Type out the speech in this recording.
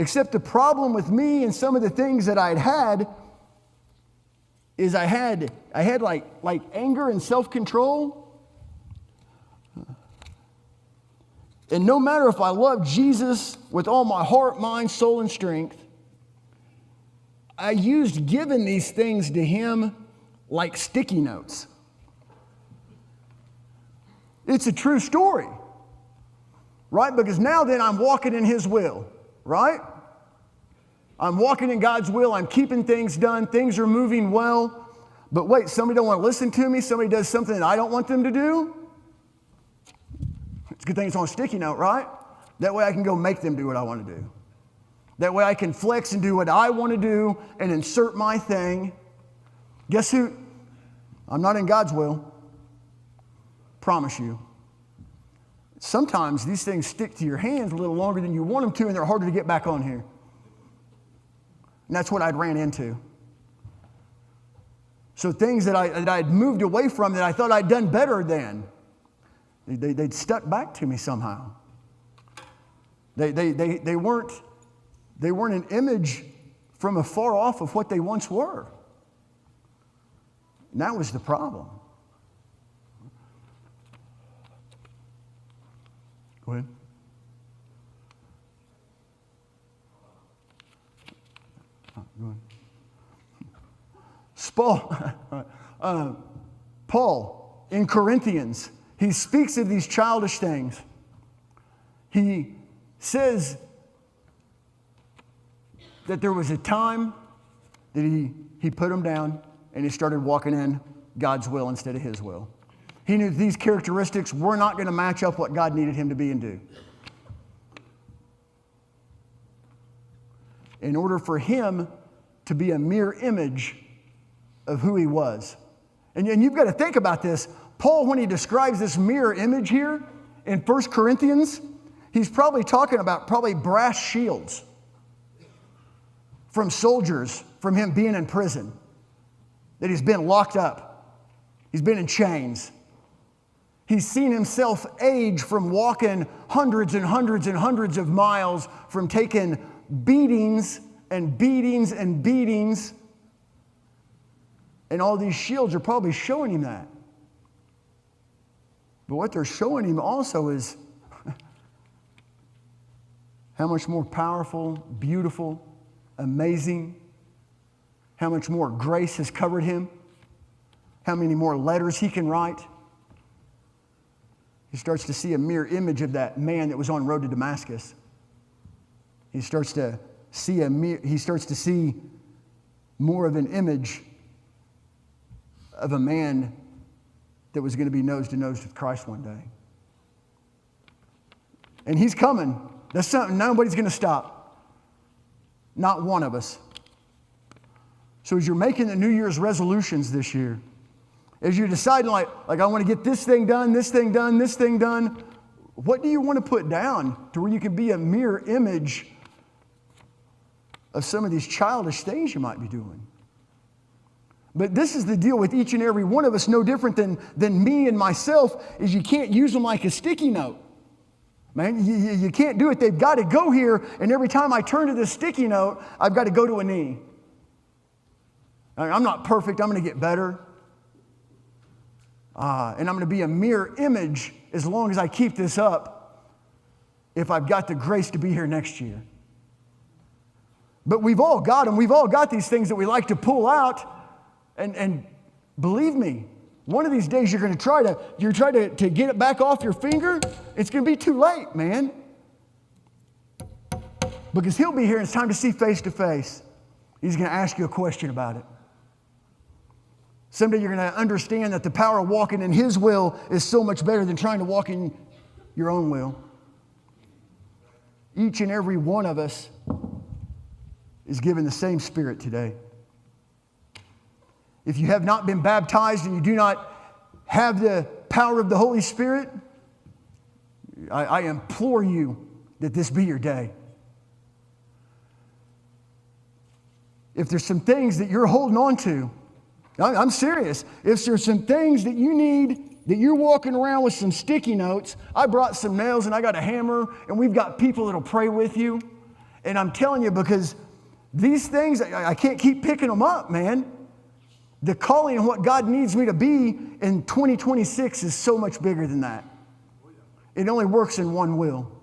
Except the problem with me and some of the things that I'd had is I had like anger and self-control. And no matter if I love Jesus with all my heart, mind, soul, and strength, I used giving these things to him like sticky notes. It's a true story, right? Because now then I'm walking in his will, right? I'm walking in God's will. I'm keeping things done. Things are moving well. But wait, somebody don't want to listen to me. Somebody does something that I don't want them to do. It's a good thing it's on a sticky note, right? That way I can go make them do what I want to do. That way I can flex and do what I want to do and insert my thing. Guess who? I'm not in God's will. Promise you. Sometimes these things stick to your hands a little longer than you want them to, and they're harder to get back on here. And that's what I'd ran into. So things that I'd moved away from that I thought I'd done better than, they'd stuck back to me somehow. They weren't an image from afar off of what they once were. And that was the problem. Go ahead. Go ahead. Paul in Corinthians, he speaks of these childish things. He says that there was a time that he put them down and he started walking in God's will instead of his will. He knew these characteristics were not going to match up what God needed him to be and do. In order for him to be a mere image of who he was. And you've got to think about this. Paul, when he describes this mirror image here in 1 Corinthians, he's probably talking about brass shields from soldiers, from him being in prison, that he's been locked up. He's been in chains. He's seen himself age from walking hundreds and hundreds and hundreds of miles, from taking beatings and beatings and beatings. And all these shields are probably showing him that. But what they're showing him also is how much more powerful, beautiful, amazing, how much more grace has covered him, how many more letters he can write. He starts to see a mirror image of that man that was on road to Damascus. He starts to see more of an image of a man that was going to be nose to nose with Christ one day. And he's coming. That's something nobody's going to stop. Not one of us. So as you're making the New Year's resolutions this year, as you're deciding like I want to get this thing done, this thing done, this thing done, what do you want to put down to where you can be a mirror image of some of these childish things you might be doing? But this is the deal with each and every one of us, no different than me and myself, is you can't use them like a sticky note. Man, you can't do it. They've got to go here, and every time I turn to this sticky note, I've got to go to a knee. I'm not perfect. I'm going to get better. And I'm going to be a mirror image as long as I keep this up, if I've got the grace to be here next year. But we've all got them. We've all got these things that we like to pull out. And believe me, one of these days you're going to try to get it back off your finger. It's going to be too late, man. Because he'll be here and it's time to see face to face. He's going to ask you a question about it. Someday you're going to understand that the power of walking in his will is so much better than trying to walk in your own will. Each and every one of us is given the same Spirit today. If you have not been baptized and you do not have the power of the Holy Spirit, I implore you that this be your day. If there's some things that you're holding on to, I'm serious. If there's some things that you need, that you're walking around with some sticky notes, I brought some nails and I got a hammer, and we've got people that'll pray with you. And I'm telling you, because these things, I can't keep picking them up, man. The calling and what God needs me to be in 2026 is so much bigger than that. It only works in one will.